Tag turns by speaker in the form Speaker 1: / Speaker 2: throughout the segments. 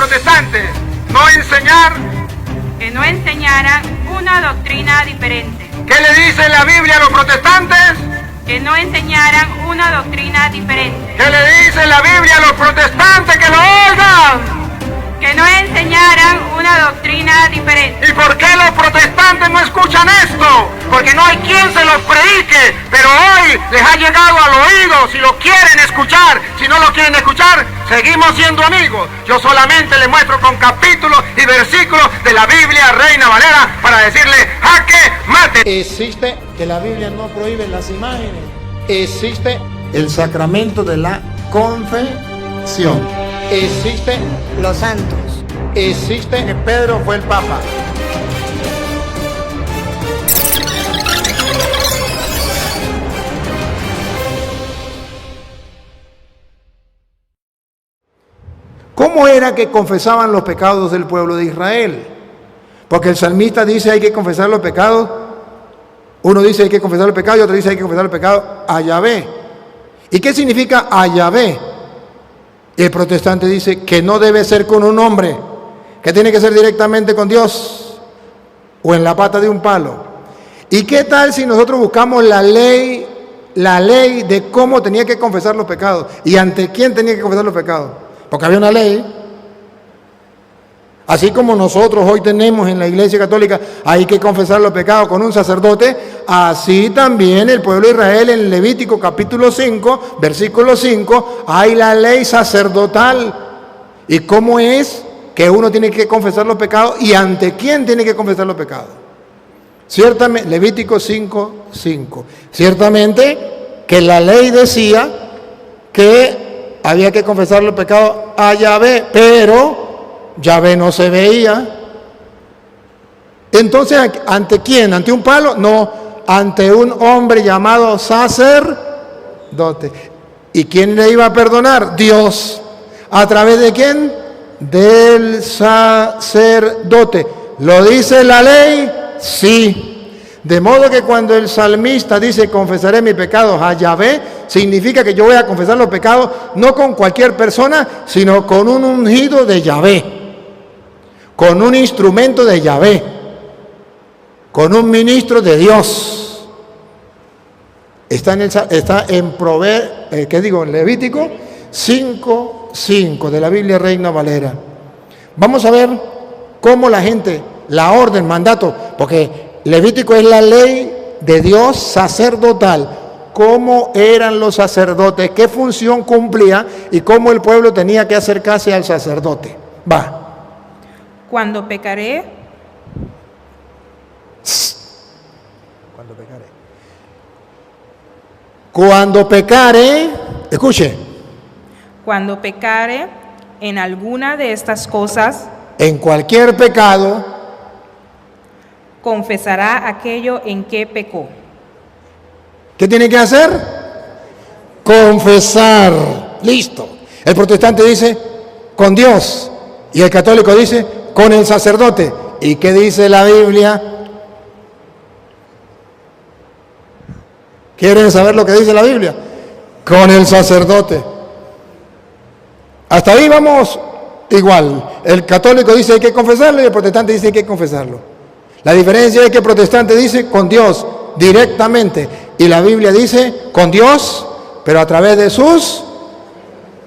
Speaker 1: protestantes no enseñar,
Speaker 2: que no enseñaran una doctrina diferente,
Speaker 1: ¿qué le dice la Biblia a los protestantes?
Speaker 2: que no enseñaran una doctrina diferente,
Speaker 1: ¿Qué le dice la Biblia a los protestantes que lo oigan?
Speaker 2: que no enseñaran una doctrina diferente.
Speaker 1: ¿Y por qué los protestantes no escuchan esto? Porque no hay quien se los predique, pero hoy les ha llegado al oído. Si lo quieren escuchar, si no lo quieren escuchar, seguimos siendo amigos. Yo solamente les muestro con capítulos y versículos de la Biblia Reina Valera para decirle, jaque mate.
Speaker 3: Existe, que la Biblia no prohíbe las imágenes, existe el sacramento de la confesión, existe los santos, existe que Pedro fue el Papa. ¿Cómo era que confesaban los pecados del pueblo de Israel? Porque el salmista dice hay que confesar los pecados. Uno dice hay que confesar el pecado y otro dice hay que confesar el pecado a Yahvé. ¿Y qué significa a Yahvé? El protestante dice que no debe ser con un hombre, que tiene que ser directamente con Dios o en la pata de un palo. ¿Y qué tal si nosotros buscamos la ley de cómo tenía que confesar los pecados y ante quién tenía que confesar los pecados? Porque había una ley. Así como nosotros hoy tenemos en la Iglesia Católica, hay que confesar los pecados con un sacerdote, así también el pueblo de Israel en Levítico capítulo 5, versículo 5, hay la ley sacerdotal. ¿Y cómo es que uno tiene que confesar los pecados y ante quién tiene que confesar los pecados? Ciertamente, Levítico 5, 5. Ciertamente que la ley decía que había que confesar los pecados a Yahvé, pero Yahvé no se veía. Entonces, ¿ante quién? ¿Ante un palo? No, ante un hombre llamado sacerdote. ¿Y quién le iba a perdonar? Dios. ¿A través de quién? Del sacerdote. ¿Lo dice la ley? Sí. De modo que cuando el salmista dice confesaré mis pecados a Yahvé, significa que yo voy a confesar los pecados no con cualquier persona, sino con un ungido de Yahvé, con un instrumento de Yahvé, con un ministro de Dios. Está en Levítico 5:5 de la Biblia Reina Valera. Vamos a ver cómo la gente, la orden, mandato, porque Levítico es la ley de Dios sacerdotal. Cómo eran los sacerdotes, qué función cumplía y cómo el pueblo tenía que acercarse al sacerdote. Va.
Speaker 2: Cuando pecaré,
Speaker 3: escuche.
Speaker 2: Cuando pecare en alguna de estas cosas,
Speaker 3: En cualquier pecado,
Speaker 2: confesará aquello en que pecó.
Speaker 3: ¿qué tiene que hacer? Confesar. Listo. El protestante dice con Dios y el católico dice con el sacerdote. ¿Y qué dice la Biblia? ¿Quieren saber lo que dice la Biblia? Con el sacerdote. Hasta ahí vamos igual. El católico dice hay que confesarlo y el protestante dice hay que confesarlo. La diferencia es que el protestante dice con Dios directamente y la Biblia dice con Dios, pero a través de sus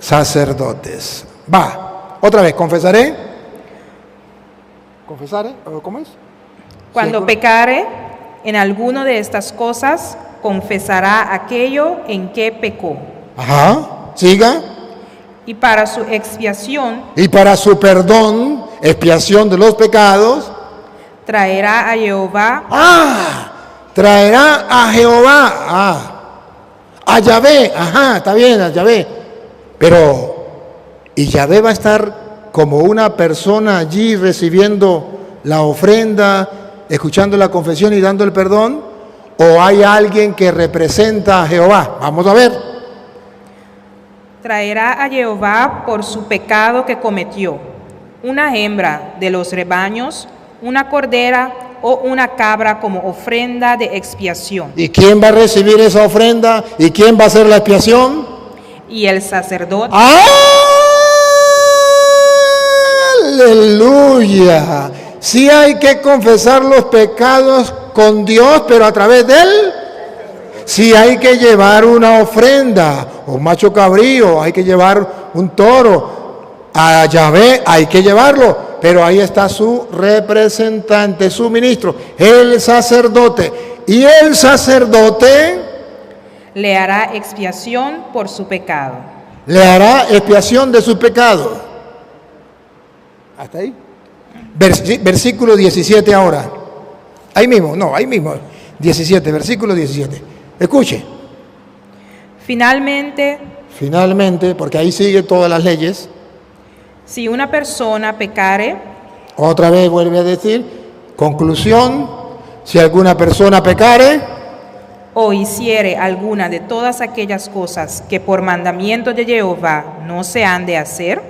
Speaker 3: sacerdotes. Va, otra vez, confesaré. ¿Confesaré? ¿Cómo es?
Speaker 2: Cuando pecare en alguno de estas cosas, confesará aquello en que pecó.
Speaker 3: Ajá, siga.
Speaker 2: Y para su expiación,
Speaker 3: Y para su perdón, expiación de los pecados,
Speaker 2: traerá a Jehová,
Speaker 3: traerá a Jehová, a Yahvé, ajá, está bien, a Yahvé. Pero, ¿y Yahvé va a estar como una persona allí recibiendo la ofrenda, escuchando la confesión y dando el perdón? ¿O hay alguien que representa a Jehová? Vamos a ver.
Speaker 2: traerá a Jehová por su pecado que cometió, una hembra de los rebaños, una cordera o una cabra como ofrenda de expiación.
Speaker 3: ¿Y quién va a recibir esa ofrenda? ¿Y quién va a hacer la expiación?
Speaker 2: Y el sacerdote,
Speaker 3: Aleluya. Sí hay que confesar los pecados con Dios, pero a través de Él. Sí hay que llevar una ofrenda, un macho cabrío, hay que llevar un toro. A Yahvé hay que llevarlo, pero ahí está su representante, su ministro, el sacerdote. Y el sacerdote
Speaker 2: le hará expiación por su pecado.
Speaker 3: Le hará expiación de su pecado. ¿Hasta ahí? Versículo 17 ahora. Ahí mismo, 17, versículo 17. Escuche.
Speaker 2: Finalmente,
Speaker 3: porque ahí sigue todas las leyes.
Speaker 2: si una persona pecare,
Speaker 3: Otra vez vuelve a decir, conclusión, si alguna persona pecare,
Speaker 2: o hiciere alguna de todas aquellas cosas que por mandamiento de Jehová no se han de hacer,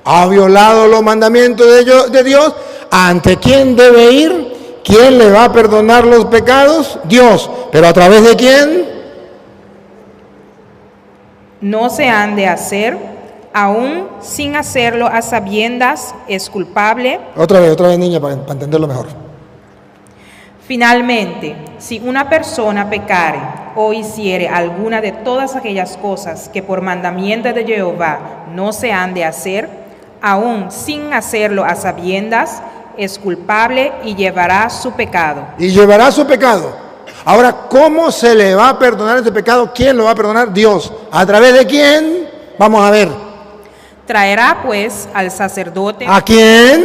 Speaker 3: ha violado los mandamientos de Dios, ¿ante quién debe ir? ¿Quién le va a perdonar los pecados? Dios. ¿Pero a través de quién?
Speaker 2: no se han de hacer, aún sin hacerlo a sabiendas, es culpable.
Speaker 3: Otra vez niña, para entenderlo mejor.
Speaker 2: Finalmente, si una persona pecare o hiciere alguna de todas aquellas cosas que por mandamiento de Jehová no se han de hacer, aún sin hacerlo a sabiendas, es culpable y llevará su pecado.
Speaker 3: Y llevará su pecado. Ahora, ¿cómo se le va a perdonar ese pecado? ¿Quién lo va a perdonar? Dios. ¿A través de quién? Vamos a ver.
Speaker 2: Traerá pues al sacerdote.
Speaker 3: ¿A quién?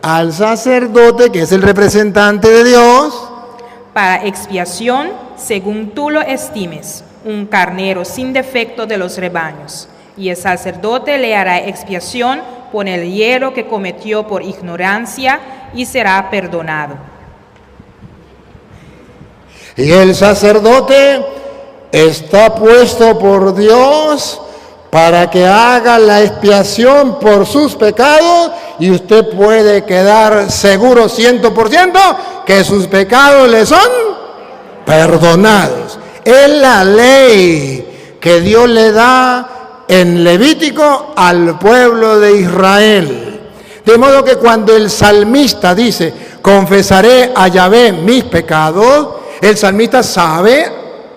Speaker 3: Al sacerdote, que es el representante de Dios.
Speaker 2: Para expiación, según tú lo estimes, un carnero sin defecto de los rebaños. Y el sacerdote le hará expiación por el hielo que cometió por ignorancia y será perdonado.
Speaker 3: Y el sacerdote está puesto por Dios para que haga la expiación por sus pecados, y usted puede quedar seguro 100% que sus pecados le son perdonados. Es la ley que Dios le da en Levítico al pueblo de Israel. De modo que cuando el salmista dice, confesaré a Yahvé mis pecados, el salmista sabe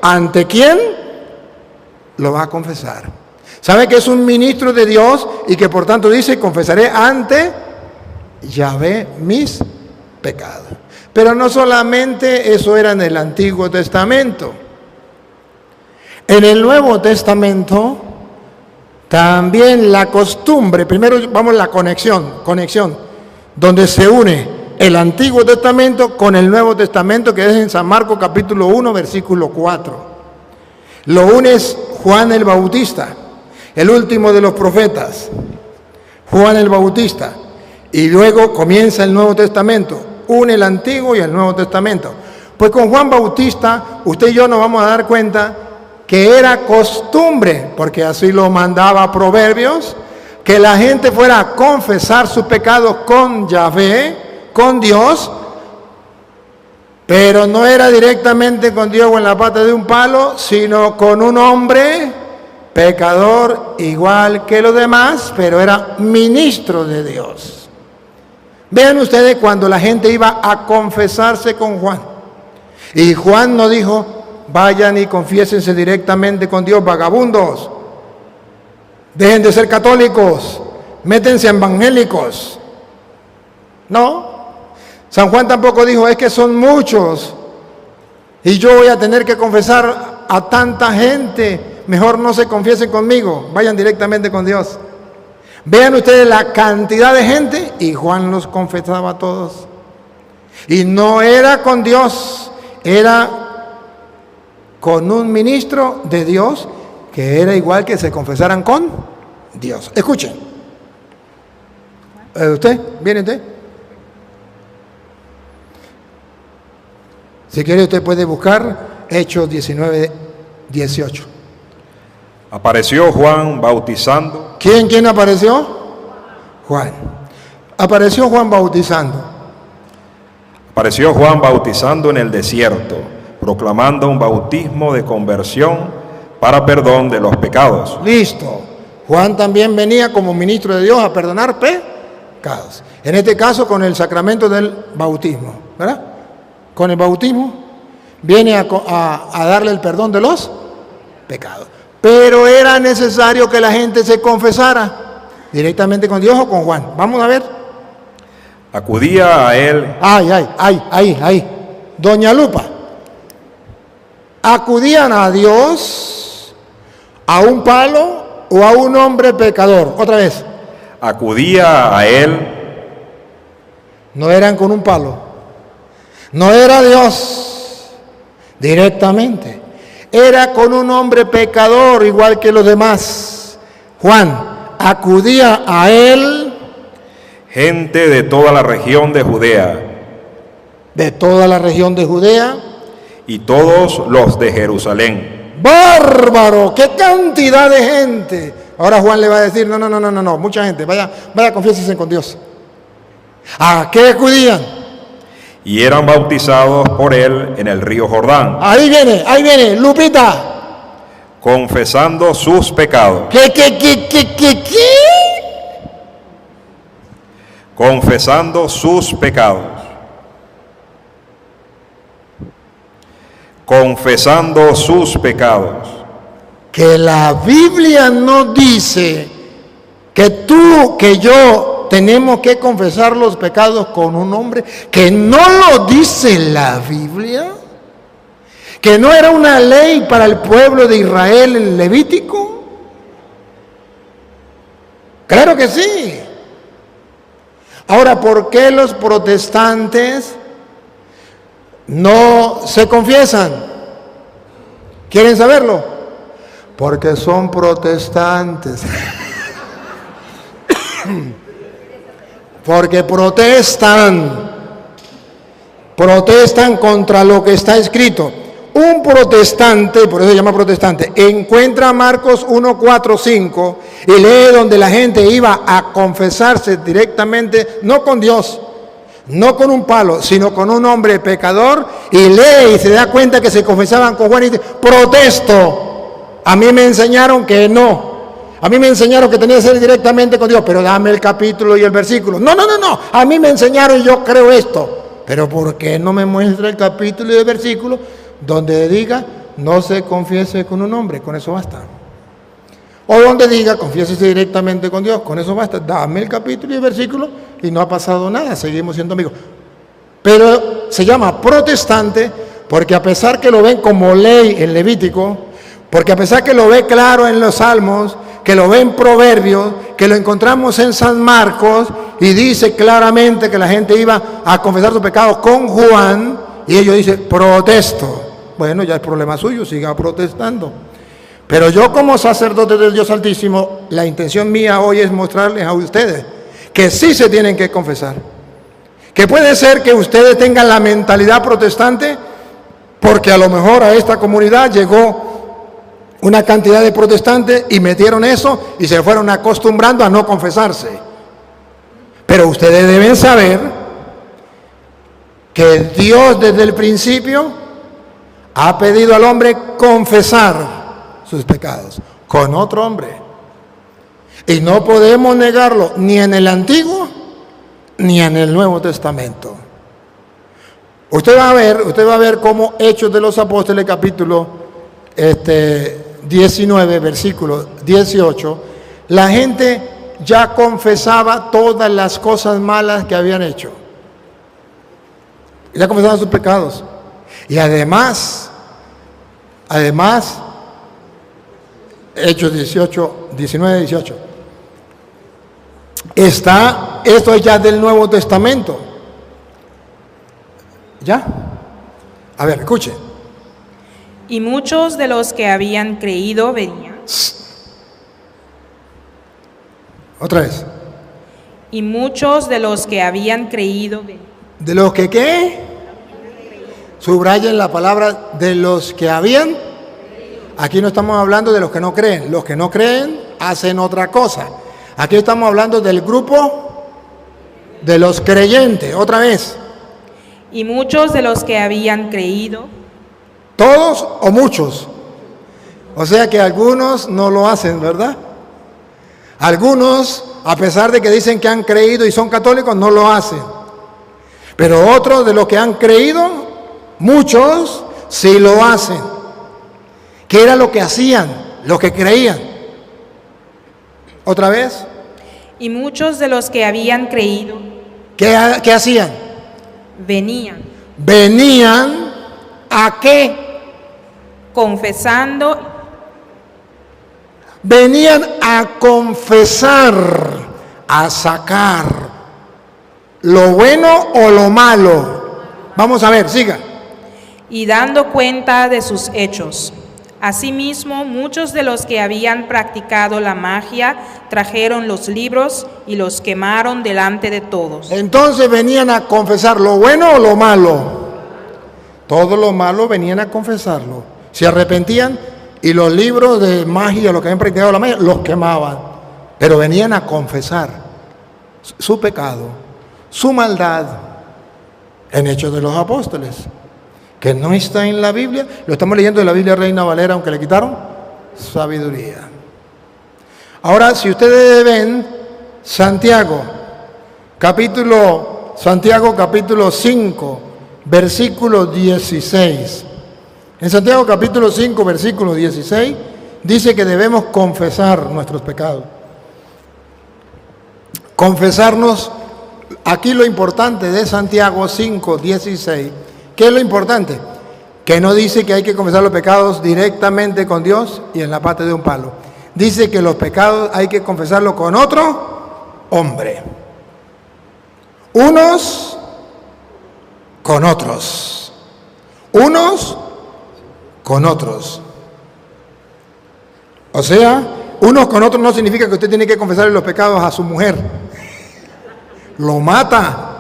Speaker 3: ante quién lo va a confesar. Sabe que es un ministro de Dios y que por tanto dice, confesaré ante Yahvé mis pecados. Pero no solamente eso era en el Antiguo Testamento. En el Nuevo Testamento también la costumbre, primero vamos a la conexión, donde se une el Antiguo Testamento con el Nuevo Testamento, que es en San Marcos capítulo 1, versículo 4. Lo une Juan el Bautista, el último de los profetas, Juan el Bautista, y luego comienza el Nuevo Testamento, une el Antiguo y el Nuevo Testamento. Pues con Juan Bautista, usted y yo nos vamos a dar cuenta que era costumbre, porque así lo mandaba Proverbios, que la gente fuera a confesar sus pecados con Yahvé, con Dios, pero no era directamente con Dios o en la pata de un palo, sino con un hombre pecador igual que los demás, pero era ministro de Dios. Vean ustedes cuando la gente iba a confesarse con Juan, y Juan no dijo, vayan y confiésense directamente con Dios, vagabundos, dejen de ser católicos, métense a evangélicos. No, San Juan tampoco dijo, es que son muchos y yo voy a tener que confesar a tanta gente, mejor no se confiesen conmigo, vayan directamente con Dios. Vean ustedes la cantidad de gente, y Juan los confesaba a todos. Y no era con Dios, era con un ministro de Dios, que era igual que se confesaran con Dios. Escuchen. ¿Usted? ¿Viene usted? Si quiere usted puede buscar Hechos 19, 18.
Speaker 4: Apareció Juan bautizando.
Speaker 3: ¿Quién apareció? Juan. Apareció Juan bautizando.
Speaker 4: Apareció Juan bautizando en el desierto, proclamando un bautismo de conversión para perdón de los pecados.
Speaker 3: Listo. Juan también venía como ministro de Dios a perdonar pecados. pecados. En este caso con el sacramento del bautismo, ¿verdad? Con el bautismo viene a darle el perdón de los pecados. Pero era necesario que la gente se confesara directamente con Dios o con Juan. Vamos a ver.
Speaker 4: Acudía a él.
Speaker 3: Ahí. Doña Lupa. Acudían a Dios, a un palo o a un hombre pecador. Otra vez.
Speaker 4: Acudía a él.
Speaker 3: No eran con un palo. No era Dios directamente. Era con un hombre pecador igual que los demás. Juan acudía a él.
Speaker 4: Gente de toda la región de Judea.
Speaker 3: De toda la región de Judea.
Speaker 4: Y todos los de Jerusalén.
Speaker 3: ¡Bárbaro! ¡Qué cantidad de gente! Ahora Juan le va a decir, no, mucha gente, vaya, confiésese con Dios. ¿A qué acudían?
Speaker 4: Y eran bautizados por él en el río Jordán.
Speaker 3: Ahí viene, Lupita.
Speaker 4: Confesando sus pecados.
Speaker 3: ¿Qué?
Speaker 4: Confesando sus pecados. Confesando sus pecados.
Speaker 3: Que la Biblia no dice que tú, que yo tenemos que confesar los pecados con un hombre, que no lo dice la Biblia, que no era una ley para el pueblo de Israel en Levítico. Claro que sí. Ahora, ¿por qué los protestantes no se confiesan? ¿Quieren saberlo? Porque son protestantes. Porque protestan contra lo que está escrito. Un protestante, por eso se llama protestante, encuentra Marcos 1, 4, 5 y lee donde la gente iba a confesarse directamente, no con Dios, no con un palo, sino con un hombre pecador, y lee y se da cuenta que se confesaban con Juan y dice, protesto. A mí me enseñaron que no. A mí me enseñaron que tenía que ser directamente con Dios, pero dame el capítulo y el versículo. No. A mí me enseñaron y yo creo esto. Pero ¿por qué no me muestra el capítulo y el versículo donde diga no se confiese con un hombre? Con eso basta. O donde diga confiésese directamente con Dios. Con eso basta. Dame el capítulo y el versículo y no ha pasado nada. Seguimos siendo amigos. Pero se llama protestante porque a pesar que lo ven como ley en Levítico, porque a pesar que lo ve claro en los Salmos, que lo ve en Proverbios, que lo encontramos en San Marcos, y dice claramente que la gente iba a confesar sus pecados con Juan, y ellos dicen, protesto. Bueno, ya es problema suyo, siga protestando. Pero yo como sacerdote del Dios Altísimo, la intención mía hoy es mostrarles a ustedes que sí se tienen que confesar. Que puede ser que ustedes tengan la mentalidad protestante, porque a lo mejor a esta comunidad llegó una cantidad de protestantes y metieron eso y se fueron acostumbrando a no confesarse. Pero ustedes deben saber que Dios desde el principio ha pedido al hombre confesar sus pecados con otro hombre. Y no podemos negarlo ni en el Antiguo ni en el Nuevo Testamento. Usted va a ver cómo Hechos de los Apóstoles, capítulo 19, versículo 18, la gente ya confesaba todas las cosas malas que habían hecho. Ya confesaban sus pecados. Y además, Hechos 19, 18. Esto es ya del Nuevo Testamento. ¿Ya? A ver, escuche.
Speaker 2: Y muchos de los que habían creído venían.
Speaker 3: Otra vez.
Speaker 2: Y muchos de los que habían creído venían.
Speaker 3: ¿De los que qué? Subrayen la palabra de los que habían. Aquí no estamos hablando de los que no creen. Los que no creen hacen otra cosa. Aquí estamos hablando del grupo de los creyentes. Otra vez.
Speaker 2: Y muchos de los que habían creído.
Speaker 3: ¿Todos o muchos? O sea que algunos no lo hacen, ¿verdad? Algunos a pesar de que dicen que han creído y son católicos, no lo hacen. Pero otros de los que han creído, muchos sí lo hacen. ¿Qué era lo que hacían? Los que creían. ¿Otra vez?
Speaker 2: Y muchos de los que habían creído
Speaker 3: ¿Qué hacían?
Speaker 2: venían
Speaker 3: Venían ¿a qué?
Speaker 2: confesando
Speaker 3: Venían a confesar, a sacar lo bueno o lo malo. Vamos a ver, siga.
Speaker 2: y dando cuenta de sus hechos. Asimismo, muchos de los que habían practicado la magia trajeron los libros y los quemaron delante de todos.
Speaker 3: Entonces venían a confesar lo bueno o lo malo. Todo lo malo venían a confesarlo. Se arrepentían y los libros de magia, los que habían practicado la magia, los quemaban. Pero venían a confesar su pecado, su maldad, en Hechos de los Apóstoles, que no está en la Biblia. Lo estamos leyendo de la Biblia Reina Valera, aunque le quitaron sabiduría. Ahora, si ustedes ven Santiago capítulo 5, versículo 16. En Santiago capítulo 5, versículo 16, dice que debemos confesar nuestros pecados. Confesarnos. Aquí lo importante de Santiago 5, 16, ¿qué es lo importante? Que no dice que hay que confesar los pecados directamente con Dios y en la pata de un palo. Dice que los pecados hay que confesarlos con otro hombre. Unos con otros. Unos con otros. O sea, unos con otros no significa que usted tiene que confesarle los pecados a su mujer. Lo mata.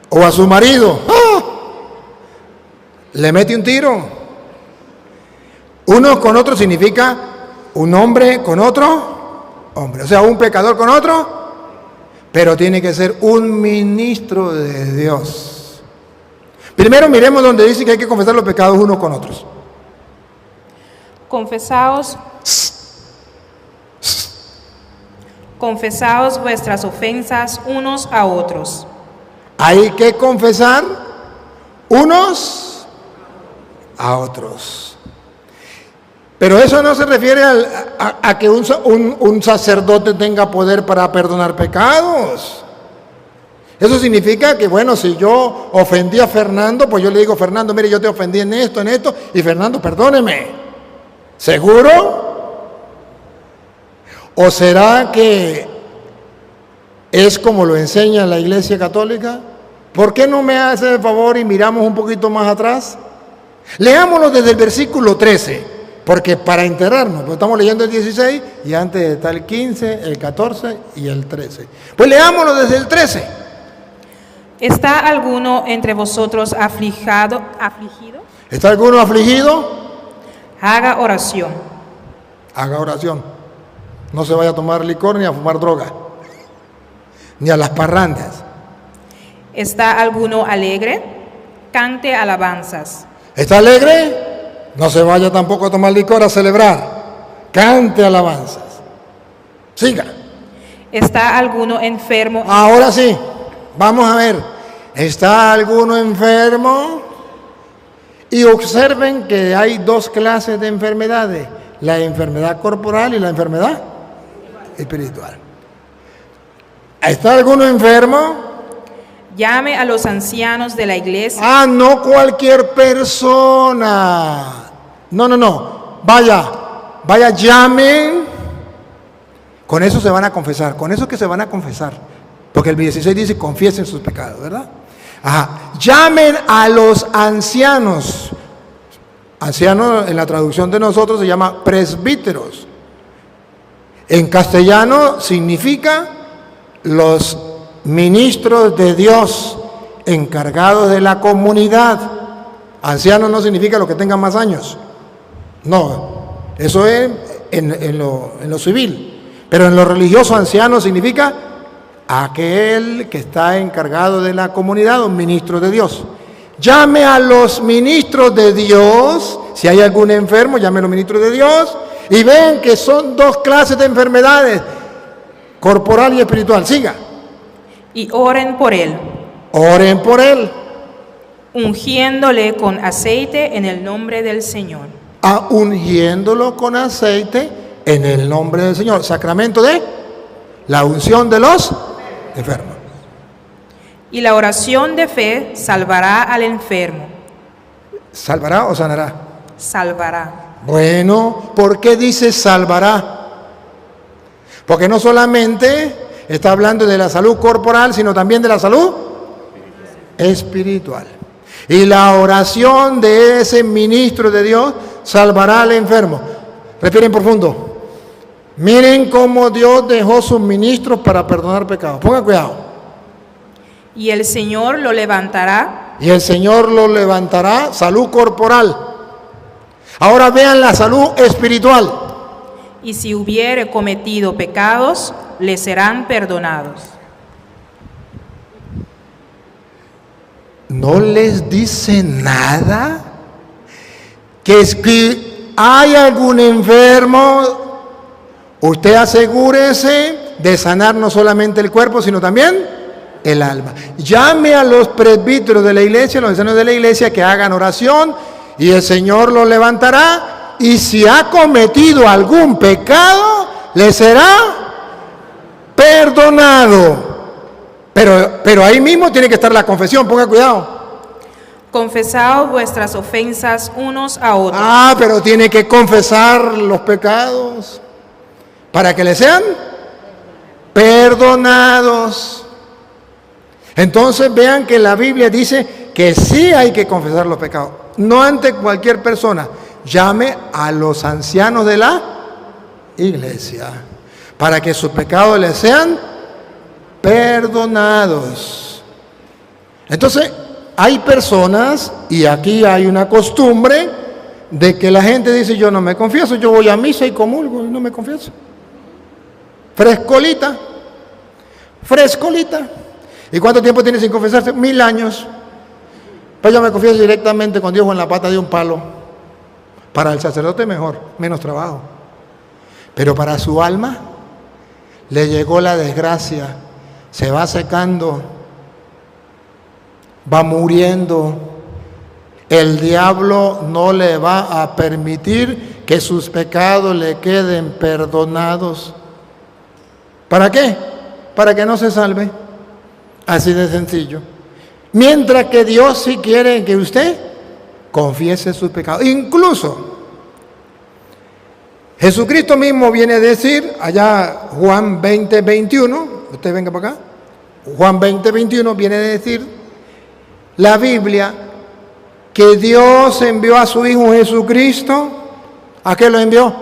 Speaker 3: O a su marido. ¡Ah! Le mete un tiro. Uno con otro significa un hombre con otro hombre. O sea, un pecador con otro, pero tiene que ser un ministro de Dios. Primero miremos donde dice que hay que confesar los pecados unos con otros.
Speaker 2: Confesaos vuestras ofensas unos a otros.
Speaker 3: Hay que confesar unos a otros. Pero eso no se refiere a que un sacerdote tenga poder para perdonar pecados. Eso significa que, bueno, si yo ofendí a Fernando, pues yo le digo, Fernando, mire, yo te ofendí en esto, y Fernando, perdóneme. ¿Seguro? ¿O será que es como lo enseña la Iglesia Católica? ¿Por qué no me hace el favor y miramos un poquito más atrás? Leámoslo desde el versículo 13, porque para enterarnos, pues estamos leyendo el 16 y antes está el 15, el 14 y el 13. Pues leámoslo desde el 13.
Speaker 2: ¿Está alguno entre vosotros afligido?
Speaker 3: ¿Está alguno afligido?
Speaker 2: Haga oración.
Speaker 3: Haga oración. No se vaya a tomar licor ni a fumar droga, ni a las parrandas.
Speaker 2: ¿Está alguno alegre? Cante alabanzas.
Speaker 3: ¿Está alegre? No se vaya tampoco a tomar licor a celebrar. Cante alabanzas. Siga.
Speaker 2: ¿Está alguno enfermo?
Speaker 3: Ahora sí, vamos a ver. ¿Está alguno enfermo? Y observen que hay dos clases de enfermedades: la enfermedad corporal y la enfermedad espiritual. ¿Está alguno enfermo?
Speaker 2: Llame a los ancianos de la iglesia.
Speaker 3: No cualquier persona. No. Vaya, llamen. Con eso se van a confesar. Con eso que se van a confesar. Porque el 16 dice, confiesen sus pecados, ¿verdad? Llamen a los ancianos. Ancianos en la traducción de nosotros se llama presbíteros. En castellano significa los ministros de Dios encargados de la comunidad. Anciano no significa los que tengan más años. No, eso es en lo civil. Pero en lo religioso, anciano significa aquel que está encargado de la comunidad, un ministro de Dios. Llame a los ministros de Dios. Si hay algún enfermo, llame a los ministros de Dios. Y ven que son dos clases de enfermedades: corporal y espiritual. Siga.
Speaker 2: Y oren por él,
Speaker 3: Oren por él.
Speaker 2: ungiéndole con aceite en el nombre del Señor.
Speaker 3: Ungiéndolo con aceite en el nombre del Señor. Sacramento de la unción de los enfermos.
Speaker 2: Y la oración de fe salvará al enfermo.
Speaker 3: ¿Salvará o sanará?
Speaker 2: Salvará.
Speaker 3: Bueno, ¿por qué dice salvará? Porque no solamente está hablando de la salud corporal, sino también de la salud espiritual. Y la oración de ese ministro de Dios salvará al enfermo. Respiren profundo. Miren cómo Dios dejó sus ministros para perdonar pecados. Pongan cuidado.
Speaker 2: Y el Señor lo levantará.
Speaker 3: Y el Señor lo levantará, salud corporal. Ahora vean la salud espiritual.
Speaker 2: Y si hubiere cometido pecados, le serán perdonados.
Speaker 3: ¿No les dice nada? Que es que hay algún enfermo, usted asegúrese de sanar no solamente el cuerpo, sino también el alma. Llame a los presbíteros de la iglesia, los ancianos de la iglesia, que hagan oración y el Señor lo levantará. Y si ha cometido algún pecado, le será perdonado. Pero ahí mismo tiene que estar la confesión, ponga cuidado.
Speaker 2: Confesaos vuestras ofensas unos a otros.
Speaker 3: Pero tiene que confesar los pecados para que le sean perdonados. Entonces vean que la Biblia dice que sí hay que confesar los pecados. No ante cualquier persona. Llame a los ancianos de la iglesia para que sus pecados le sean perdonados. Entonces, hay personas, y aquí hay una costumbre, de que la gente dice, yo no me confieso, yo voy a misa y comulgo y no me confieso. Frescolita. ¿Y cuánto tiempo tiene sin confesarse? 1000 años. Pues yo me confieso directamente con Dios o en la pata de un palo. Para el sacerdote mejor, menos trabajo. Pero para su alma le llegó la desgracia. Se va secando, va muriendo. El diablo no le va a permitir que sus pecados le queden perdonados. ¿Para qué? Para que no se salve. Así de sencillo. Mientras que Dios sí quiere que usted confiese sus pecados. Incluso Jesucristo mismo viene a decir, allá Juan 20, 21, usted venga para acá, Juan 20, 21 viene a decir la Biblia que Dios envió a su Hijo Jesucristo. ¿A qué lo envió?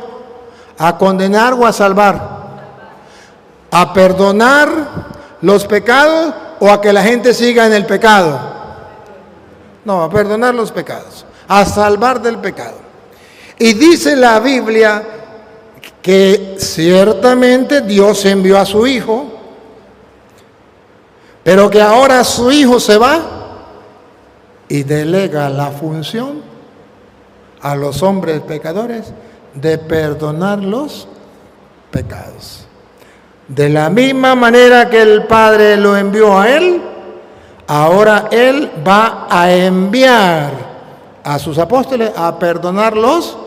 Speaker 3: ¿A condenar o a salvar? ¿A perdonar los pecados o a que la gente siga en el pecado? No, a perdonar los pecados, a salvar del pecado. Y dice la Biblia que ciertamente Dios envió a su Hijo, pero que ahora su Hijo se va y delega la función a los hombres pecadores de perdonar los pecados. De la misma manera que el Padre lo envió a Él, ahora Él va a enviar a sus apóstoles a perdonar los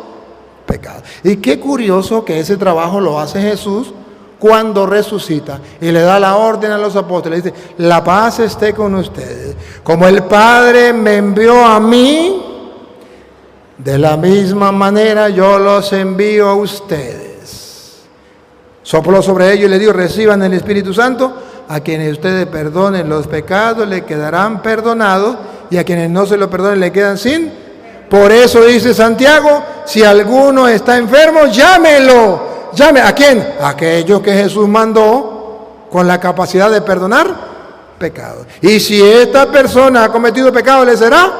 Speaker 3: pecados. Y qué curioso que ese trabajo lo hace Jesús cuando resucita y le da la orden a los apóstoles. Dice, la paz esté con ustedes. Como el Padre me envió a mí, de la misma manera yo los envío a ustedes. Sopló sobre ellos y le dijo, reciban el Espíritu Santo. A quienes ustedes perdonen los pecados le quedarán perdonados, y a quienes no se lo perdonen le quedan sin. Por eso dice Santiago, si alguno está enfermo, llámelo. ¿Llame a quién? A aquellos que Jesús mandó con la capacidad de perdonar pecados. Y si esta persona ha cometido pecado, le será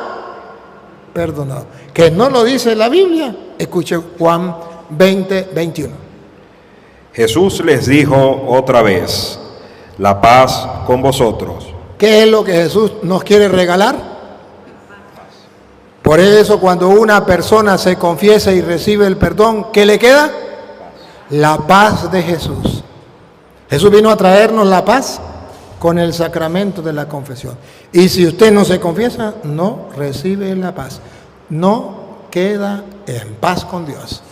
Speaker 3: perdonado. Que no lo dice la Biblia. Escuche Juan 20, 21.
Speaker 4: Jesús les dijo otra vez, la paz con vosotros.
Speaker 3: ¿Qué es lo que Jesús nos quiere regalar? Por eso cuando una persona se confiesa y recibe el perdón, ¿qué le queda? La paz de Jesús. Jesús vino a traernos la paz con el sacramento de la confesión. Y si usted no se confiesa, no recibe la paz. No queda en paz con Dios.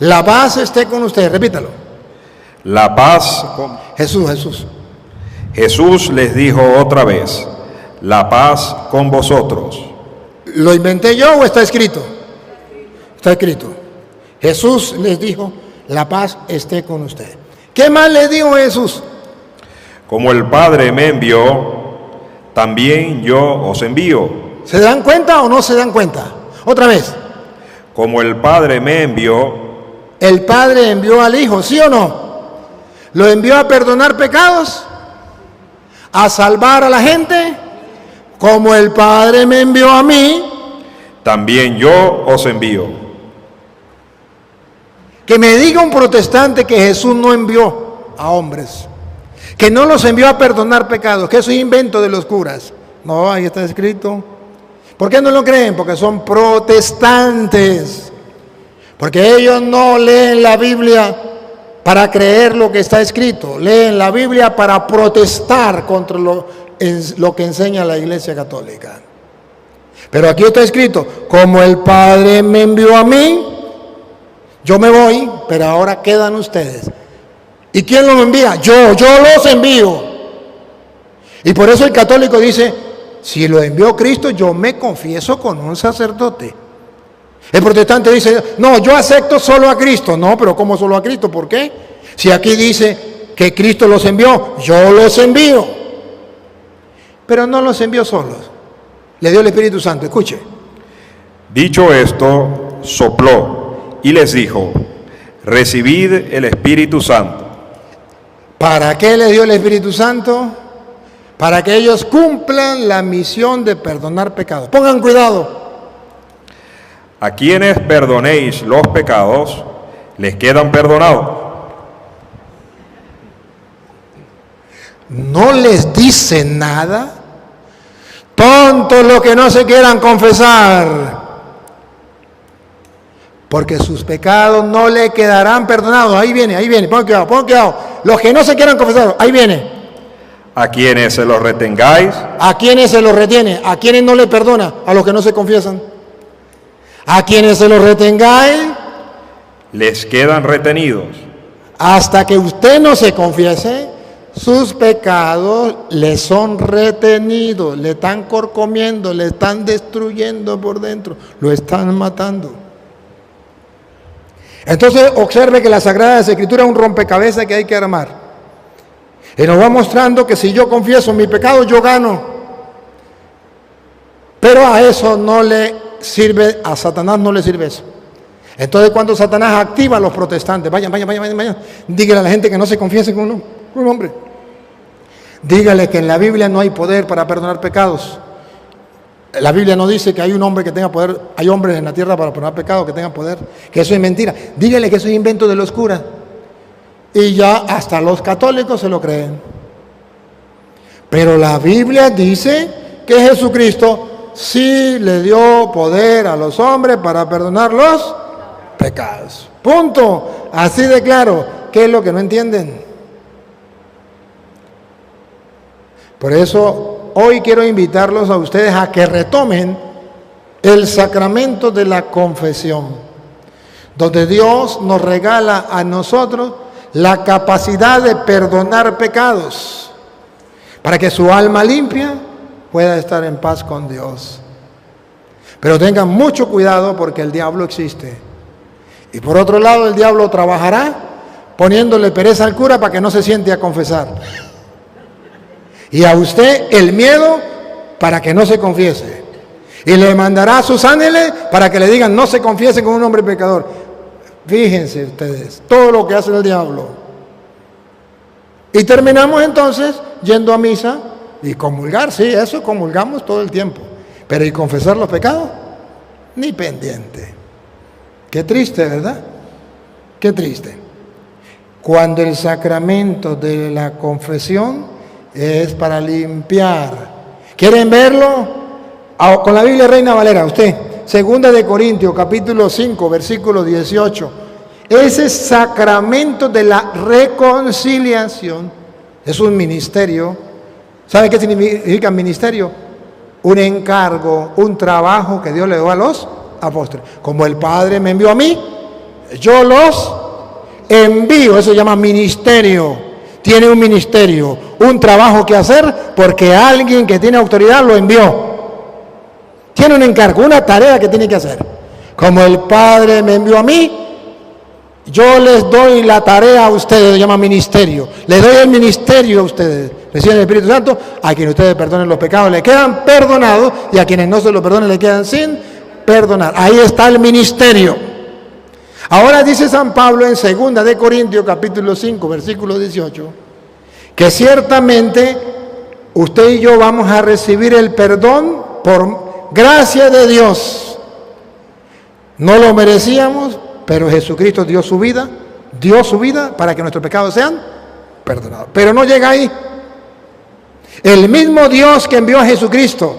Speaker 3: La paz esté con usted, repítalo.
Speaker 4: La paz con...
Speaker 3: Jesús.
Speaker 4: Jesús les dijo otra vez, la paz con vosotros.
Speaker 3: ¿Lo inventé yo o está escrito? Está escrito. Jesús les dijo, la paz esté con usted. ¿Qué más le dijo Jesús?
Speaker 4: Como el Padre me envió, también yo os envío.
Speaker 3: ¿Se dan cuenta o no se dan cuenta? Otra vez.
Speaker 4: Como el Padre me envió.
Speaker 3: El Padre envió al Hijo, ¿sí o no? ¿Lo envió a perdonar pecados? ¿A salvar a la gente? Como el Padre me envió a mí,
Speaker 4: también yo os envío.
Speaker 3: Que me diga un protestante que Jesús no envió a hombres, que no los envió a perdonar pecados, que eso es invento de los curas. No, ahí está escrito. ¿Por qué no lo creen? Porque son protestantes. Porque ellos no leen la Biblia para creer lo que está escrito. Leen la Biblia para protestar contra lo que enseña la Iglesia Católica. Pero aquí está escrito, como el Padre me envió a mí, yo me voy, pero ahora quedan ustedes. ¿Y quién los envía? Yo los envío. Y por eso el católico dice, si lo envió Cristo, yo me confieso con un sacerdote. El protestante dice, no, yo acepto solo a Cristo. No, pero ¿cómo solo a Cristo? ¿Por qué? Si aquí dice que Cristo los envió, yo los envío. Pero no los envió solos. Le dio el Espíritu Santo. Escuche.
Speaker 4: Dicho esto, sopló y les dijo, recibid el Espíritu Santo.
Speaker 3: ¿Para qué les dio el Espíritu Santo? Para que ellos cumplan la misión de perdonar pecados. Pongan cuidado.
Speaker 4: A quienes perdonéis los pecados, les quedan perdonados.
Speaker 3: No les dice nada. Tontos los que no se quieran confesar, porque sus pecados no le quedarán perdonados. Ahí viene, pon cuidado. Los que no se quieran confesar, ahí viene.
Speaker 4: A quienes se los retengáis.
Speaker 3: ¿A quienes se los retiene? ¿A quienes no le perdona? A los que no se confiesan. A quienes se los retengáis,
Speaker 4: les quedan retenidos.
Speaker 3: Hasta que usted no se confiese, sus pecados le son retenidos, le están corcomiendo, le están destruyendo por dentro, lo están matando. Entonces observe que la Sagrada Escritura es un rompecabezas que hay que armar. Y nos va mostrando que si yo confieso mi pecado, yo gano. Pero a eso no le sirve, a Satanás no le sirve eso. Entonces cuando Satanás activa a los protestantes, vayan, dígale a la gente que no se confiese con un hombre. Dígale que en la Biblia no hay poder para perdonar pecados. La Biblia no dice que hay un hombre que tenga poder, hay hombres en la tierra para perdonar pecados que tengan poder, que eso es mentira. Dígale que eso es invento de los curas. Y ya hasta los católicos se lo creen. Pero la Biblia dice que Jesucristo sí le dio poder a los hombres para perdonar los pecados. Punto. Así de claro. ¿Qué es lo que no entienden? Por eso hoy quiero invitarlos a ustedes a que retomen el sacramento de la confesión, donde Dios nos regala a nosotros la capacidad de perdonar pecados, para que su alma limpia pueda estar en paz con Dios. Pero tengan mucho cuidado porque el diablo existe. Y por otro lado, el diablo trabajará poniéndole pereza al cura para que no se siente a confesar. Y a usted el miedo para que no se confiese. Y le mandará a sus ángeles para que le digan no se confiese con un hombre pecador. Fíjense ustedes, todo lo que hace el diablo. Y terminamos entonces yendo a misa y comulgar. Sí, eso comulgamos todo el tiempo. Pero ¿y confesar los pecados? Ni pendiente. Qué triste, ¿verdad? Qué triste. Cuando el sacramento de la confesión es para limpiar. ¿Quieren verlo? Con la Biblia Reina Valera, usted. Segunda de Corintios, capítulo 5, versículo 18. Ese sacramento de la reconciliación es un ministerio. ¿Sabe qué significa ministerio? Un encargo, un trabajo que Dios le dio a los apóstoles. Como el Padre me envió a mí, yo los envío. Eso se llama ministerio. Tiene un ministerio, un trabajo que hacer porque alguien que tiene autoridad lo envió. Tiene un encargo, una tarea que tiene que hacer. Como el Padre me envió a mí, yo les doy la tarea a ustedes, se llama ministerio. Les doy el ministerio a ustedes. Reciben el Espíritu Santo, a quienes ustedes perdonen los pecados le quedan perdonados y a quienes no se los perdonen le quedan sin perdonar. Ahí está el ministerio. Ahora dice San Pablo en 2 de Corintios capítulo 5, versículo 18, que ciertamente usted y yo vamos a recibir el perdón por gracia de Dios. No lo merecíamos, pero Jesucristo dio su vida para que nuestros pecados sean perdonados. Pero no llega ahí. El mismo Dios que envió a Jesucristo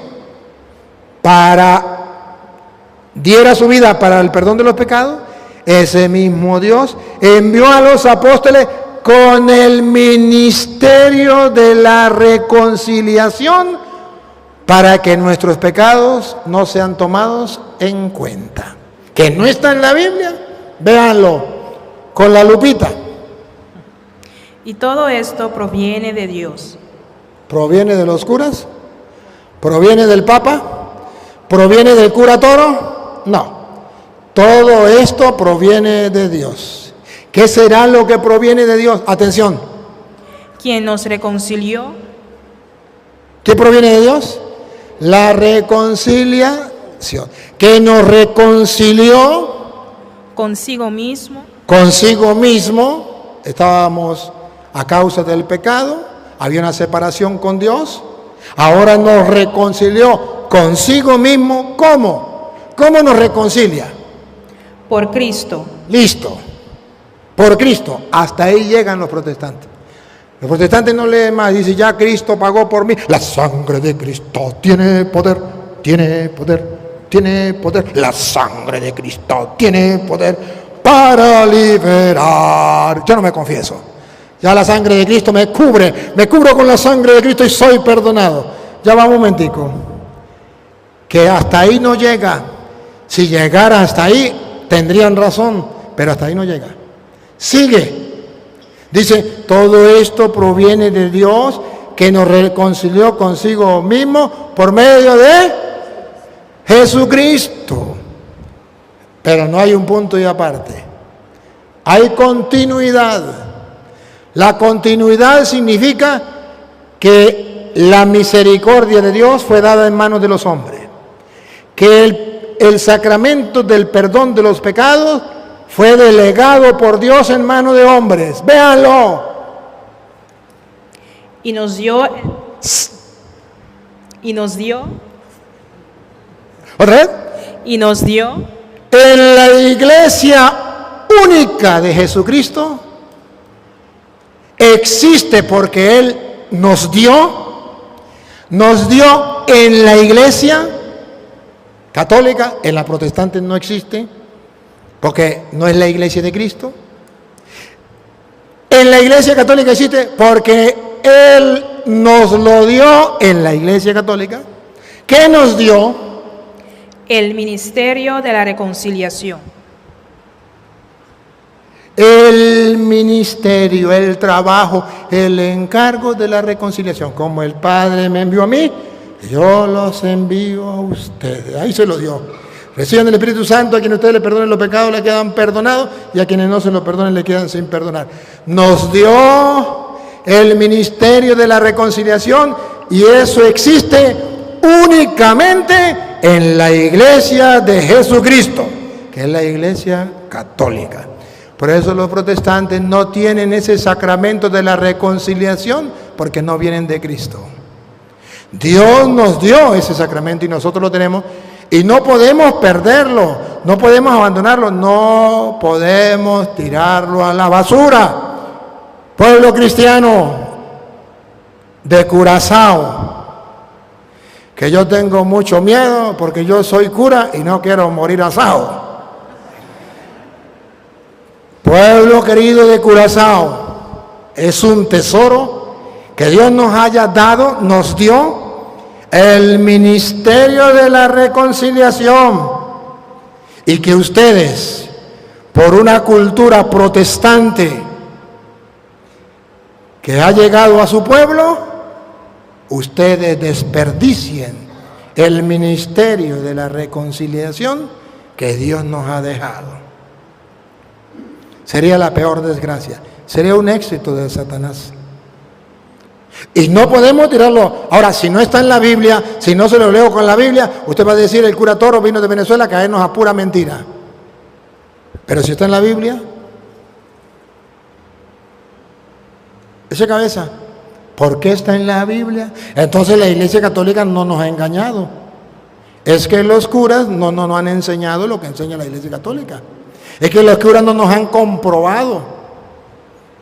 Speaker 3: diera su vida para el perdón de los pecados, ese mismo Dios envió a los apóstoles con el ministerio de la reconciliación para que nuestros pecados no sean tomados en cuenta. Que no está en la Biblia, véanlo con la lupita.
Speaker 2: Y todo esto proviene de Dios.
Speaker 3: ¿Proviene de los curas? ¿Proviene del Papa? ¿Proviene del cura Toro? No. Todo esto proviene de Dios. ¿Qué será lo que proviene de Dios? Atención.
Speaker 2: Quien nos reconcilió.
Speaker 3: ¿Qué proviene de Dios? La reconciliación. Que nos reconcilió
Speaker 2: Consigo mismo.
Speaker 3: Consigo mismo. Estábamos a causa del pecado. Había una separación con Dios. Ahora nos reconcilió consigo mismo. ¿Cómo? ¿Cómo nos reconcilia?
Speaker 2: Por Cristo.
Speaker 3: Listo. Por Cristo. Hasta ahí llegan los protestantes. Los protestantes no leen más. Dicen, ya Cristo pagó por mí. La sangre de Cristo tiene poder. Tiene poder. Tiene poder. La sangre de Cristo tiene poder para liberar. Yo no me confieso. Ya la sangre de Cristo me cubre. Me cubro con la sangre de Cristo y soy perdonado. Ya va un momentico. Que hasta ahí no llega. Si llegara hasta ahí, tendrían razón. Pero hasta ahí no llega. Sigue. Dice, todo esto proviene de Dios que nos reconcilió consigo mismo por medio de Jesucristo. Pero no hay un punto y aparte. Hay continuidad. La continuidad significa que la misericordia de Dios fue dada en manos de los hombres. Que el sacramento del perdón de los pecados fue delegado por Dios en manos de hombres. Véanlo.
Speaker 2: Y nos dio.
Speaker 3: ¿Otra vez?
Speaker 2: Y nos dio.
Speaker 3: En la iglesia única de Jesucristo existe porque Él nos dio en la iglesia católica. En la protestante no existe porque no es la iglesia de Cristo. En la iglesia católica existe porque Él nos lo dio en la iglesia católica. ¿Qué nos dio?
Speaker 2: El ministerio de la reconciliación.
Speaker 3: El ministerio, el trabajo, el encargo de la reconciliación. Como el Padre me envió a mí, yo los envío a ustedes. Ahí se lo dio. Reciban el Espíritu Santo. A quienes ustedes le perdonen los pecados le quedan perdonados, y a quienes no se los perdonen le quedan sin perdonar. Nos dio el ministerio de la reconciliación, y eso existe únicamente en la iglesia de Jesucristo, que es la iglesia católica. Por eso los protestantes no tienen ese sacramento de la reconciliación, porque no vienen de Cristo. Dios nos dio ese sacramento y nosotros lo tenemos, y no podemos perderlo, no podemos abandonarlo, no podemos tirarlo a la basura. Pueblo cristiano de Curazao, que yo tengo mucho miedo porque yo soy cura y no quiero morir asado. Pueblo querido de Curazao, es un tesoro que Dios nos haya dado, nos dio el ministerio de la reconciliación, y que ustedes, por una cultura protestante que ha llegado a su pueblo, ustedes desperdicien el ministerio de la reconciliación que Dios nos ha dejado. Sería la peor desgracia, sería un éxito de Satanás. Y no podemos tirarlo. Ahora, si no está en la Biblia, si no se lo leo con la Biblia, usted va a decir: el cura Toro vino de Venezuela a caernos a pura mentira. Pero si está en la Biblia, esa cabeza, ¿por qué está en la Biblia? Entonces la Iglesia Católica no nos ha engañado. Es que los curas no nos han enseñado lo que enseña la Iglesia Católica. Es que los curas no nos han comprobado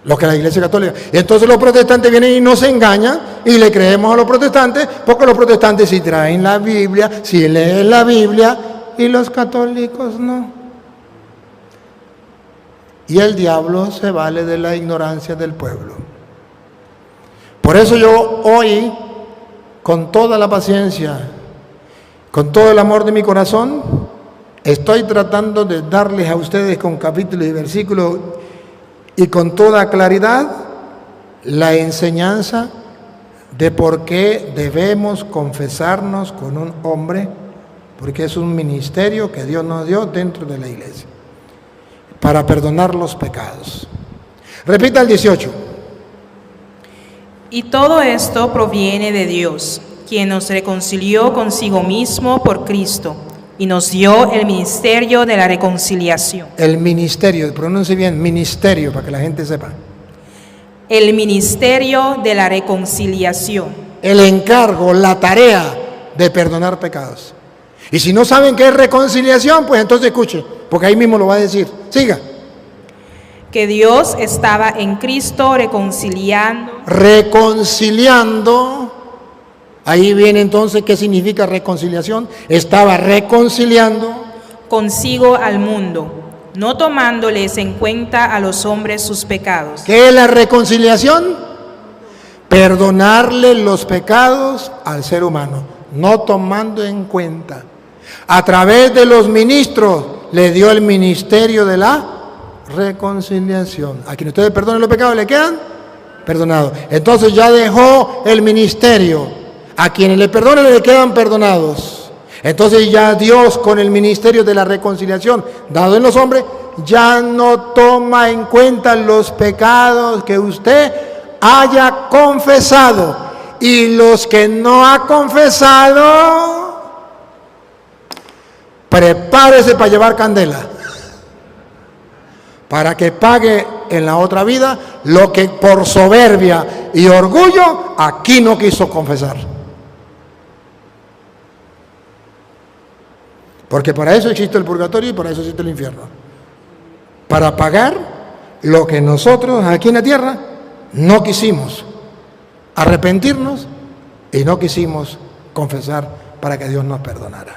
Speaker 3: lo que la Iglesia Católica. Y entonces los protestantes vienen y nos engañan y le creemos a los protestantes, porque los protestantes sí traen la Biblia, sí leen la Biblia, y los católicos no. Y el diablo se vale de la ignorancia del pueblo. Por eso yo hoy, con toda la paciencia, con todo el amor de mi corazón, estoy tratando de darles a ustedes con capítulos y versículos y con toda claridad la enseñanza de por qué debemos confesarnos con un hombre, porque es un ministerio que Dios nos dio dentro de la iglesia para perdonar los pecados. Repita el 18.
Speaker 2: Y todo esto proviene de Dios, quien nos reconcilió consigo mismo por Cristo y nos dio el ministerio de la reconciliación.
Speaker 3: El ministerio, pronuncie bien, ministerio, para que la gente sepa.
Speaker 2: El ministerio de la reconciliación.
Speaker 3: El encargo, la tarea de perdonar pecados. Y si no saben qué es reconciliación, pues entonces escuche, porque ahí mismo lo va a decir. Siga.
Speaker 2: Que Dios estaba en Cristo reconciliando.
Speaker 3: Reconciliando. Ahí viene entonces qué significa reconciliación. Estaba reconciliando
Speaker 2: consigo al mundo, no tomándoles en cuenta a los hombres sus pecados.
Speaker 3: ¿Qué es la reconciliación? Perdonarle los pecados al ser humano, no tomando en cuenta. A través de los ministros le dio el ministerio de la reconciliación. A quien ustedes perdonen los pecados le quedan perdonados. Entonces ya dejó el ministerio. A quienes le perdonen le quedan perdonados. Entonces ya Dios, con el ministerio de la reconciliación dado en los hombres, ya no toma en cuenta los pecados que usted haya confesado. Y los que no ha confesado, prepárese para llevar candela, para que pague en la otra vida lo que por soberbia y orgullo aquí no quiso confesar. Porque para eso existe el purgatorio y para eso existe el infierno. Para pagar lo que nosotros aquí en la tierra no quisimos arrepentirnos y no quisimos confesar para que Dios nos perdonara.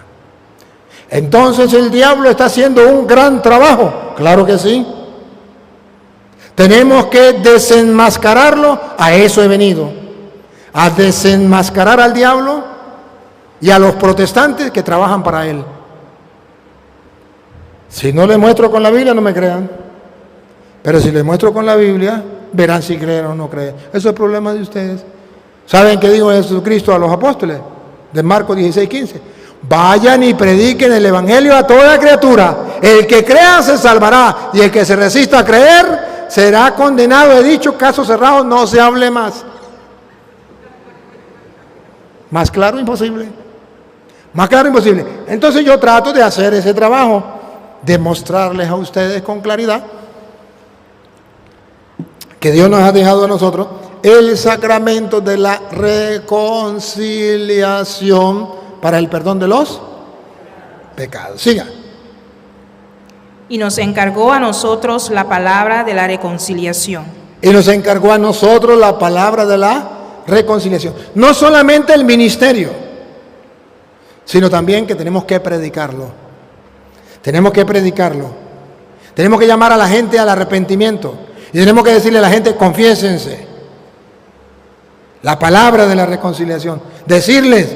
Speaker 3: Entonces el diablo está haciendo un gran trabajo. Claro que sí. Tenemos que desenmascararlo. A eso he venido. A desenmascarar al diablo y a los protestantes que trabajan para él. Si no les muestro con la Biblia, no me crean. Pero si les muestro con la Biblia, verán si creen o no creen. Eso es el problema de ustedes. ¿Saben qué dijo Jesucristo a los apóstoles? De Marcos 16:15. Vayan y prediquen el evangelio a toda criatura. El que crea se salvará, y el que se resista a creer será condenado. He dicho, caso cerrado, no se hable más. Más claro imposible. Más claro imposible. Entonces yo trato de hacer ese trabajo, de mostrarles a ustedes con claridad que Dios nos ha dejado a nosotros el sacramento de la reconciliación para el perdón de los pecados. Siga.
Speaker 2: Y nos encargó a nosotros la palabra de la reconciliación.
Speaker 3: Y nos encargó a nosotros la palabra de la reconciliación. No solamente el ministerio, sino también que tenemos que predicarlo. Tenemos que predicarlo. Tenemos que llamar a la gente al arrepentimiento. Y tenemos que decirle a la gente, confiésense. La palabra de la reconciliación. Decirles,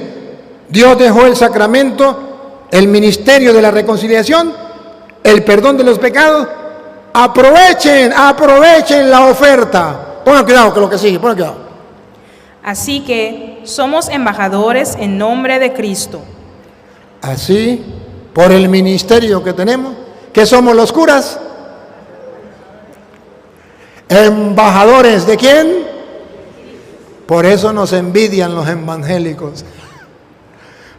Speaker 3: Dios dejó el sacramento, el ministerio de la reconciliación, el perdón de los pecados. Aprovechen la oferta. Pongan cuidado con lo que sigue, pongan cuidado.
Speaker 2: Así que somos embajadores en nombre de Cristo.
Speaker 3: Así, por el ministerio que tenemos, ¿qué somos los curas? ¿Embajadores de quién? Por eso nos envidian los evangélicos.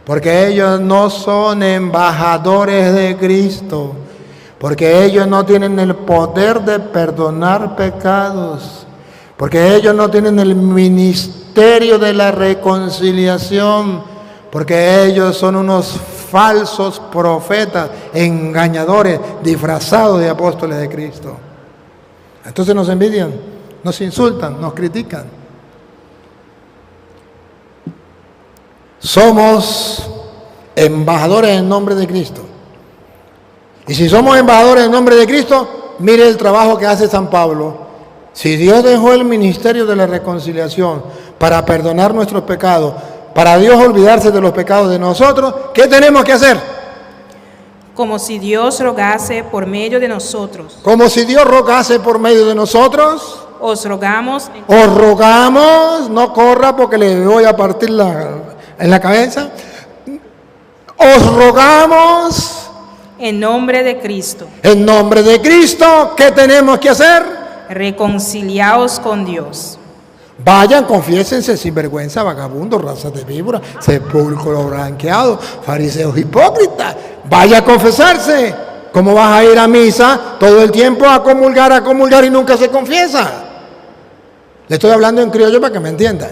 Speaker 3: Porque ellos no son embajadores de Cristo. Porque ellos no tienen el poder de perdonar pecados. Porque ellos no tienen el ministerio de la reconciliación. Porque ellos son unos falsos profetas, engañadores, disfrazados de apóstoles de Cristo. Entonces nos envidian, nos insultan, nos critican. Somos embajadores en nombre de Cristo. Y si somos embajadores en nombre de Cristo, mire el trabajo que hace San Pablo. Si Dios dejó el ministerio de la reconciliación para perdonar nuestros pecados, para Dios olvidarse de los pecados de nosotros, ¿qué tenemos que hacer?
Speaker 2: Como si Dios rogase por medio de nosotros.
Speaker 3: Como si Dios rogase por medio de nosotros.
Speaker 2: Os rogamos.
Speaker 3: Os rogamos, no corra porque le voy a partir en la cabeza. Os rogamos.
Speaker 2: En nombre de Cristo.
Speaker 3: En nombre de Cristo, ¿qué tenemos que hacer?
Speaker 2: Reconciliaos con Dios.
Speaker 3: Vayan, confiésense sin vergüenza, vagabundos, razas de víbora, sepulcros blanqueados, fariseos hipócritas. Vaya a confesarse. ¿Cómo vas a ir a misa todo el tiempo a comulgar y nunca se confiesa? Le estoy hablando en criollo para que me entiendan.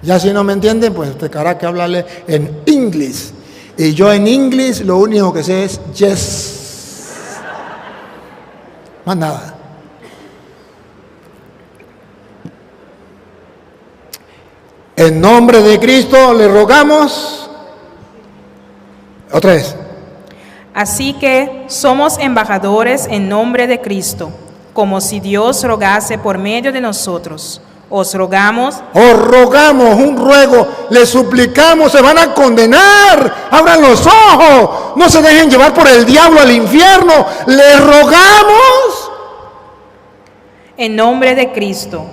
Speaker 3: Ya si no me entienden, pues tocará que hablarle en inglés. Y yo en inglés lo único que sé es yes. Más nada. En nombre de Cristo le rogamos. Otra vez.
Speaker 2: Así que somos embajadores en nombre de Cristo, como si Dios rogase por medio de nosotros. Os rogamos.
Speaker 3: Os rogamos, un ruego, les suplicamos, se van a condenar. Abran los ojos, no se dejen llevar por el diablo al infierno. Les rogamos.
Speaker 2: En nombre de Cristo,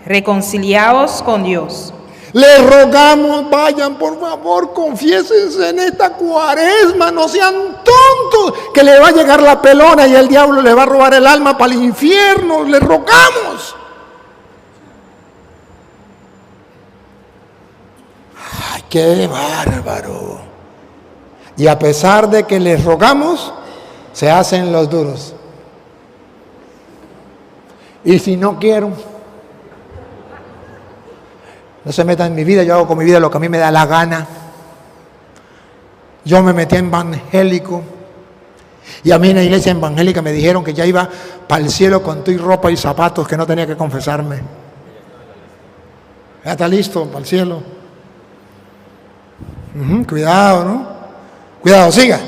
Speaker 2: reconciliaos con Dios.
Speaker 3: Les rogamos, vayan por favor, confiésense en esta cuaresma, no sean tontos, que le va a llegar la pelona y el diablo le va a robar el alma para el infierno. Les rogamos. ¡Ay, qué bárbaro! Y a pesar de que les rogamos, se hacen los duros. Y si no quiero, no se metan en mi vida, yo hago con mi vida lo que a mí me da la gana. Yo me metí en evangélico. Y a mí en la iglesia evangélica me dijeron que ya iba para el cielo con tu ropa y zapatos, que no tenía que confesarme. Ya está listo para el cielo. Cuidado, ¿no? Cuidado, siga.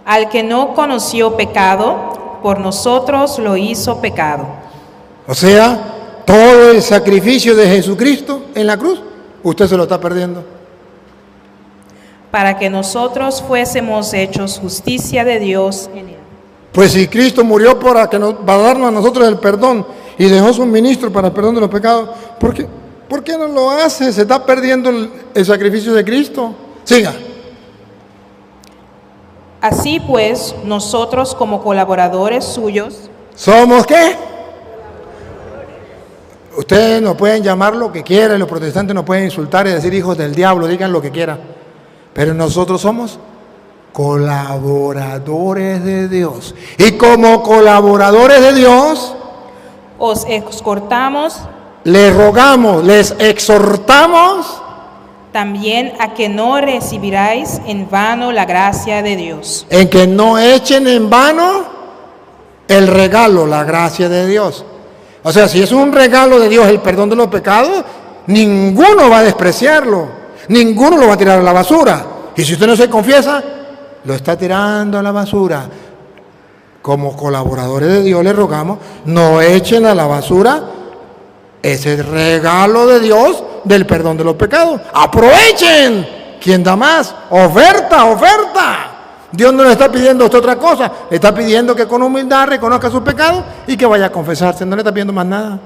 Speaker 2: Al que no conoció pecado, por nosotros lo hizo pecado.
Speaker 3: O sea, todo el sacrificio de Jesucristo en la cruz, usted se lo está perdiendo.
Speaker 2: Para que nosotros fuésemos hechos justicia de Dios en él.
Speaker 3: Pues si Cristo murió para darnos a nosotros el perdón y dejó su ministro para el perdón de los pecados, ¿por qué no lo hace? Se está perdiendo el sacrificio de Cristo. Siga.
Speaker 2: Así pues, nosotros como colaboradores suyos.
Speaker 3: ¿Somos qué? Ustedes nos pueden llamar lo que quieran, los protestantes nos pueden insultar y decir hijos del diablo, digan lo que quieran. Pero nosotros somos colaboradores de Dios. Y como colaboradores de Dios,
Speaker 2: os exhortamos,
Speaker 3: les rogamos, les exhortamos
Speaker 2: también a que no recibiráis en vano la gracia de Dios.
Speaker 3: En que no echen en vano el regalo, la gracia de Dios. O sea, si es un regalo de Dios el perdón de los pecados, ninguno va a despreciarlo, ninguno lo va a tirar a la basura. Y si usted no se confiesa, lo está tirando a la basura. Como colaboradores de Dios les rogamos, no echen a la basura ese regalo de Dios del perdón de los pecados. Aprovechen. ¿Quién da más? Oferta, oferta. Dios no le está pidiendo otra cosa, le está pidiendo que con humildad reconozca sus pecados y que vaya a confesarse, no le está pidiendo más nada.